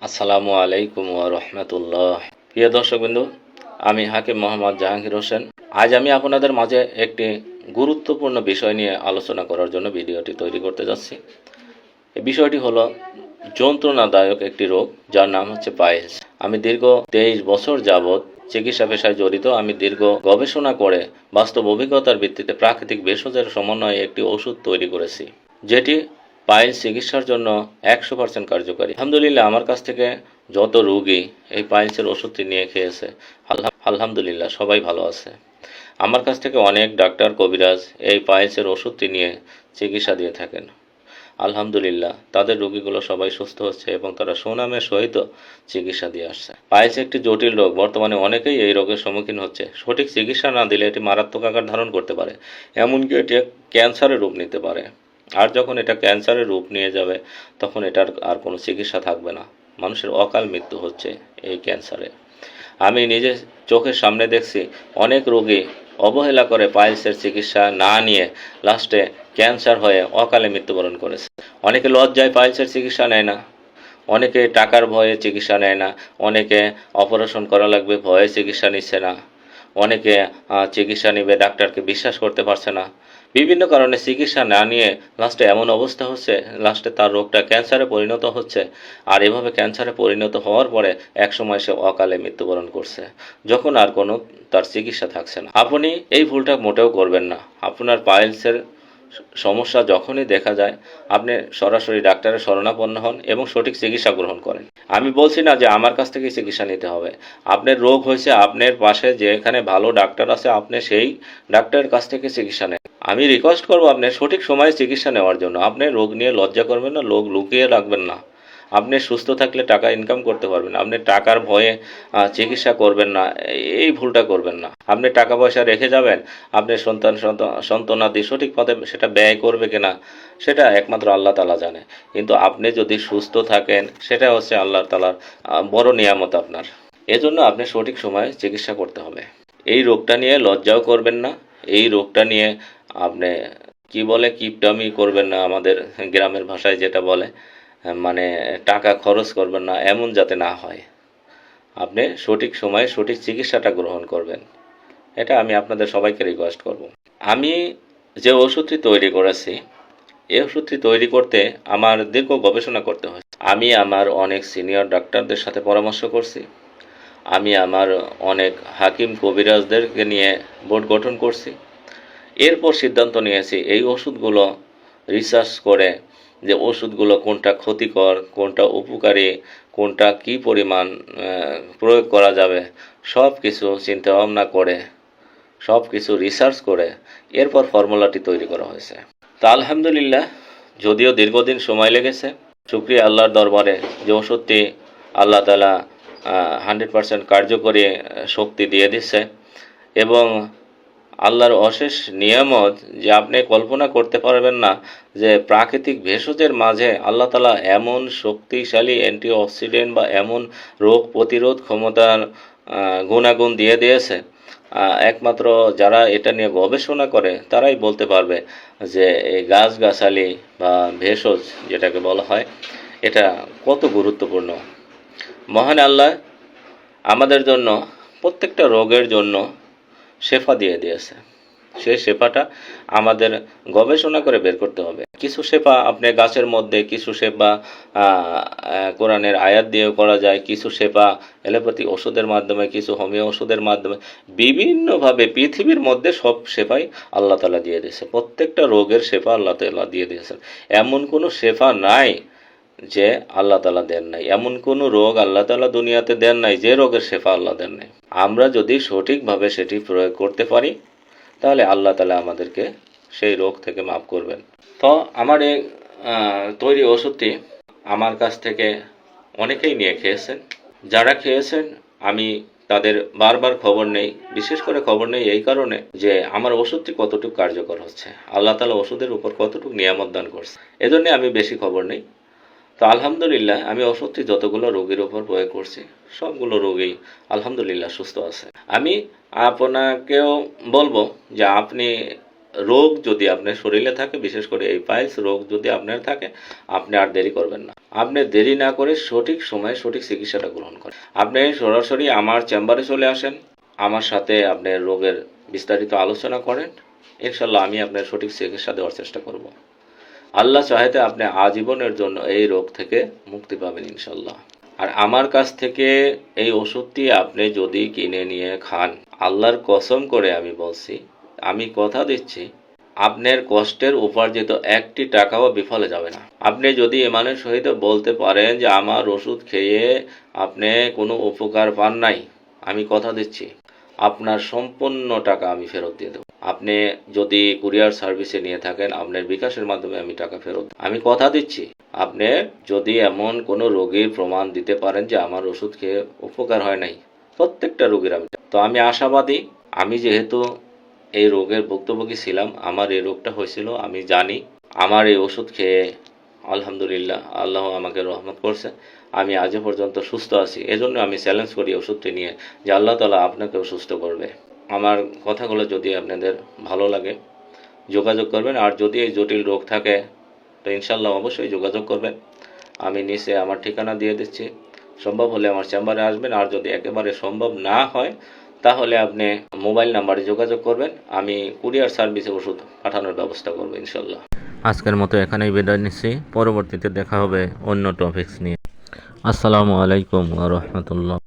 আসসালামু আলাইকুম ওয়া রাহমাতুল্লাহ। প্রিয় দর্শকবৃন্দ, আমি হাকিম মোহাম্মদ জাহাঙ্গীর হোসেন। আজ আমি আপনাদের মাঝে একটি গুরুত্বপূর্ণ বিষয় নিয়ে আলোচনা করার জন্য ভিডিওটি তৈরি করতে যাচ্ছি। এই বিষয়টি হলো যন্ত্রণাদায়ক একটি রোগ, যার নাম হচ্ছে পাইলস। আমি দীর্ঘ 23 বছর যাবৎ চিকিৎসা পেশায় জড়িত। আমি দীর্ঘ গবেষণা করে বাস্তব অভিজ্ঞতার ভিত্তিতে প্রাকৃতিক ভেষজের সমন্বয়ে একটি ওষুধ তৈরি করেছি, যেটি পাইলস চিকিৎসার জন্য 100% কার্যকারী। আলহামদুলিল্লাহ, আমার কাছ থেকে যত রোগী এই পাইলসের ওষুধটি নিয়ে খেয়েছে, আলহামদুলিল্লাহ সবাই ভালো আছে। আমার কাছ থেকে অনেক ডাক্তার কবিরাজ এই পাইলসের ওষুধটি নিয়ে চিকিৎসা দিয়ে থাকেন। আলহামদুলিল্লাহ তাদের রোগীগুলো সবাই সুস্থ হচ্ছে এবং তারা সুনামের সহিত চিকিৎসা দিয়ে আসছে। পাইলস একটি জটিল রোগ। বর্তমানে অনেকেই এই রোগের সম্মুখীন হচ্ছে। সঠিক চিকিৎসা না দিলে এটি মারাত্মক আকার ধারণ করতে পারে, এমনকি এটি ক্যান্সারের রূপ নিতে পারে। আর যখন এটা ক্যান্সারের রূপ নিয়ে যাবে, তখন এটার আর কোনো চিকিৎসা থাকবে না। মানুষের অকাল মৃত্যু হচ্ছে এই ক্যান্সারে। আমি নিজে চোখের সামনে দেখছি অনেক রোগী অবহেলা করে পাইলসের চিকিৎসা না নিয়ে লাস্টে ক্যান্সার হয়ে অকালে মৃত্যুবরণ করেছে। অনেকে লজ্জায় পাইলসের চিকিৎসা নেয় না, অনেকে টাকার ভয়ে চিকিৎসা নেয় না, অনেকে অপারেশন করা লাগবে ভয়ে চিকিৎসা নিচ্ছে না, অনেকে চিকিৎসা নেবে ডাক্তারকে বিশ্বাস করতে পারছে না। বিভিন্ন কারণে চিকিৎসা না নিয়ে লাস্টে এমন অবস্থা হচ্ছে, লাস্টে তার রোগটা ক্যান্সারে পরিণত হচ্ছে। আর এভাবে ক্যান্সারে পরিণত হওয়ার পরে একসময় সে অকালে মৃত্যুবরণ করছে, যখন আর কোনো তার চিকিৎসা থাকছে না। আপনি এই ভুলটা মোটেও করবেন না। আপনার পাইলসের সমস্যা যখনই দেখা যায়, আপনি সরাসরি ডাক্তারের শরণাপন্ন হন এবং সঠিক চিকিৎসা গ্রহণ করেন। আমি বলছি না যে আমার কাছ থেকেই চিকিৎসা নিতে হবে। আপনার রোগ হয়েছে, আপনার পাশে যেখানে ভালো ডাক্তার আছে, আপনি সেই ডাক্তারের কাছ থেকে চিকিৎসা নেন। আমি রিকোয়েস্ট করবো আপনি সঠিক সময়ে চিকিৎসা নেওয়ার জন্য। আপনি রোগ নিয়ে লজ্জা করবেন না, রোগ লুকিয়ে রাখবেন না। আপনি সুস্থ থাকলে টাকা ইনকাম করতে পারবেন, আপনি টাকার ভয়ে চিকিৎসা করবেন না, এই ভুলটা করবেন না। আপনি টাকা পয়সা রেখে যাবেন, আপনি সন্তানাদি সঠিক পথে সেটা ব্যয় করবে কিনা সেটা একমাত্র আল্লাহ তাআলা জানে। কিন্তু আপনি যদি সুস্থ থাকেন, সেটা হচ্ছে আল্লাহ তাআলার বড় নিয়ামত আপনার। এজন্য আপনি সঠিক সময়ে চিকিৎসা করতে হবে। এই রোগটা নিয়ে লজ্জাও করবেন না, এই রোগটা নিয়ে আপনি কি বলে কিপটামি করবেন না, আমাদের গ্রামের ভাষায় যেটা বলে, মানে টাকা খরচ করবেন না, এমন যাতে না হয়। আপনি সঠিক সময়ে সঠিক চিকিৎসাটা গ্রহণ করবেন, এটা আমি আপনাদের সবাইকে রিকোয়েস্ট করব। আমি যে ওষুধটি তৈরি করেছি, এই ওষুধটি তৈরি করতে আমার দীর্ঘ গবেষণা করতে হয়েছে। আমি আমার অনেক সিনিয়র ডাক্তারদের সাথে পরামর্শ করছি। আমি আমার অনেক হাকিম কবিরাজদেরকে নিয়ে বোর্ড গঠন করছি। এরপর সিদ্ধান্ত নিয়েছি এই ওষুধগুলো রিসার্চ করে, যে ওষুধগুলো কোনটা ক্ষতিকর, কোনটা উপকারী, কোনটা কি পরিমাণ প্রয়োগ করা যাবে, সব কিছু চিন্তাভাবনা করে, সব কিছু রিসার্চ করে এরপর ফর্মুলাটি তৈরি করা হয়েছে। তা আলহামদুলিল্লাহ, যদিও দীর্ঘদিন সময় লেগেছে, শুকরিয়া আল্লাহর দরবারে যে ওষুধটি আল্লাহ তাআলা 100% কার্যকরী শক্তি দিয়ে দিচ্ছে, এবং আল্লাহর অশেষ নিয়ামত যে আপনি কল্পনা করতে পারবেন না, যে প্রাকৃতিক ভেষজের মাঝে আল্লাহ তাআলা এমন শক্তিশালী অ্যান্টিঅক্সিডেন্ট বা এমন রোগ প্রতিরোধ ক্ষমতার গুণাগুণ দিয়ে দিয়েছে। একমাত্র যারা এটা নিয়ে গবেষণা করে তারাই বলতে পারবে যে এই গাছগাছালি বা ভেষজ যেটাকে বলা হয়, এটা কত গুরুত্বপূর্ণ। মহান আল্লাহ আমাদের জন্য প্রত্যেকটা রোগের জন্য শেফা দিয়ে দিয়েছে। সেই শেফাটা আমাদের গবেষণা করে বের করতে হবে। কিছু শেফা আপনি গাছের মধ্যে, কিছু শেফা কোরআনের আয়াত দিয়েও করা যায়, কিছু শেফা এলোপ্যাথি ওষুধের মাধ্যমে, কিছু হোমিও ওষুধের মাধ্যমে, বিভিন্নভাবে পৃথিবীর মধ্যে সব শেফাই আল্লাহ তাআলা দিয়ে দিয়েছে। প্রত্যেকটা রোগের শেফা আল্লাহ তাআলা দিয়ে দিয়েছেন। এমন কোনো শেফা নাই যে আল্লাহ তাআলা দেন নাই, এমন কোনো রোগ আল্লাহ তাআলা দুনিয়াতে দেন নাই যে রোগের শেফা আল্লাহ দেন নাই। আমরা যদি সঠিকভাবে সেটি প্রয়োগ করতে পারি, তাহলে আল্লাহ তাআলা আমাদেরকে সেই রোগ থেকে মাফ করবেন। তো আমার এই তৈরি ওষুধটি আমার কাছ থেকে অনেকেই নিয়ে খেয়েছেন। যারা খেয়েছেন আমি তাদের বারবার খবর নেই। বিশেষ করে খবর নেই এই কারণে যে আমার ওষুধটি কতটুকু কার্যকর হচ্ছে, আল্লাহ তাআলা ওষুধের উপর কতটুকু নিয়ামত দান করছে, এজন্য আমি বেশি খবর নেই। তো আলহামদুলিল্লাহ, আমি ওষুধটি যতগুলো রোগীর ওপর প্রয়োগ করছি, সবগুলো রোগী আলহামদুলিল্লাহ সুস্থ আছে। আমি আপনাকেও বলবো যে আপনি রোগ যদি আপনার শরীরে থাকে, বিশেষ করে এই পাইলস রোগ যদি আপনার থাকে, আপনি আর দেরি করবেন না। আপনি দেরি না করে সঠিক সময়ে সঠিক চিকিৎসাটা গ্রহণ করেন। আপনি সরাসরি আমার চেম্বারে চলে আসেন, আমার সাথে আপনার রোগের বিস্তারিত আলোচনা করেন। ইনশাল্লাহ আমি আপনার সঠিক চিকিৎসা দেওয়ার চেষ্টা করব। আল্লাহ চাইতে আপনি আজীবনের জন্য এই রোগ থেকে মুক্তি পাবেন ইনশাল্লাহ। আর আমার কাছ থেকে এই ওষুধটি আপনি যদি কিনে নিয়ে খান, আল্লাহর কসম করে আমি বলছি, আমি কথা দিচ্ছি, আপনার কষ্টের উপার্জিত একটি টাকাও বিফলে যাবে না। আপনি যদি ইমানের সহিত বলতে পারেন যে আমার ওষুধ খেয়ে আপনি কোনো উপকার পান নাই, আমি কথা দিচ্ছি আপনার সম্পূর্ণ টাকা আমি ফেরত দিয়ে দেবো। আপনি যদি কুরিয়ার সার্ভিসে নিয়ে থাকেন, আপনার বিকাশের মাধ্যমে আমি টাকা ফেরত, আমি কথা দিচ্ছি আপনি যদি এমন কোনো রোগীর প্রমাণ দিতে পারেন যে আমার ওষুধ খেয়ে উপকার হয় নাই, প্রত্যেকটা রোগীর আমি আশাবাদী। আমি যেহেতু এই রোগের ভুক্তভোগী ছিলাম, আমার এই রোগটা হয়েছিল, আমি জানি। আমার এই ওষুধ খেয়ে আলহামদুলিল্লাহ আল্লাহ আমাকে রহমত করছে, আমি আজও পর্যন্ত সুস্থ আছি। এজন্য আমি চ্যালেঞ্জ করি ওষুধটি নিয়ে যে আল্লাহ তাআলা আপনাকেও সুস্থ করবে। আমার কথাগুলো যদি আপনাদের ভালো লাগে যোগাযোগ করবেন। আর যদি এই জটিল রোগ থাকে তো ইনশাল্লাহ অবশ্যই যোগাযোগ করবেন। আমি নিচে আমার ঠিকানা দিয়ে দিচ্ছি, সম্ভব হলে আমার চেম্বারে আসবেন। আর যদি একেবারে সম্ভব না হয় তাহলে আপনি মোবাইল নাম্বারে যোগাযোগ করবেন, আমি কুরিয়ার সার্ভিসে ওষুধ পাঠানোর ব্যবস্থা করবো ইনশাল্লাহ। আজকের মতো এখানেই বিদায় নিচ্ছি, পরবর্তীতে দেখা হবে অন্য টপিকস নিয়ে। আসসালামু আলাইকুম ওয়া রাহমাতুল্লাহ।